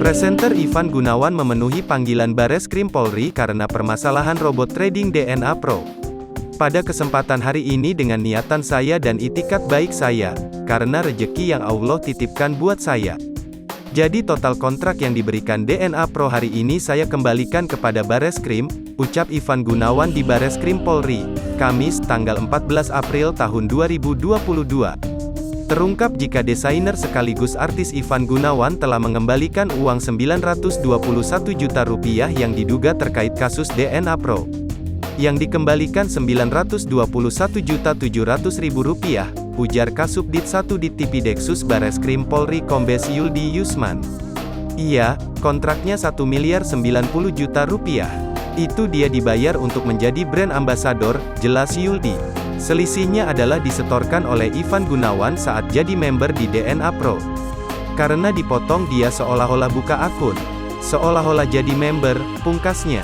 Presenter Ivan Gunawan memenuhi panggilan Bareskrim Polri karena permasalahan robot trading DNA Pro. Pada kesempatan hari ini dengan niatan saya dan itikat baik saya, karena rejeki yang Allah titipkan buat saya. Jadi total kontrak yang diberikan DNA Pro hari ini saya kembalikan kepada Bareskrim, ucap Ivan Gunawan di Bareskrim Polri, Kamis, tanggal 14 April tahun 2022. Terungkap jika desainer sekaligus artis Ivan Gunawan telah mengembalikan uang Rp921 juta yang diduga terkait kasus DNA Pro. Yang dikembalikan Rp921.700.000, ujar Kasubdit 1 Ditipideksus Bareskrim Polri Kombes Yuldi Yusman. Iya, kontraknya Rp1.090 juta. Itu dia dibayar untuk menjadi brand ambassador, jelas Yuldi. Selisihnya adalah disetorkan oleh Ivan Gunawan saat jadi member di DNA Pro. Karena dipotong dia seolah-olah buka akun. Seolah-olah jadi member, pungkasnya.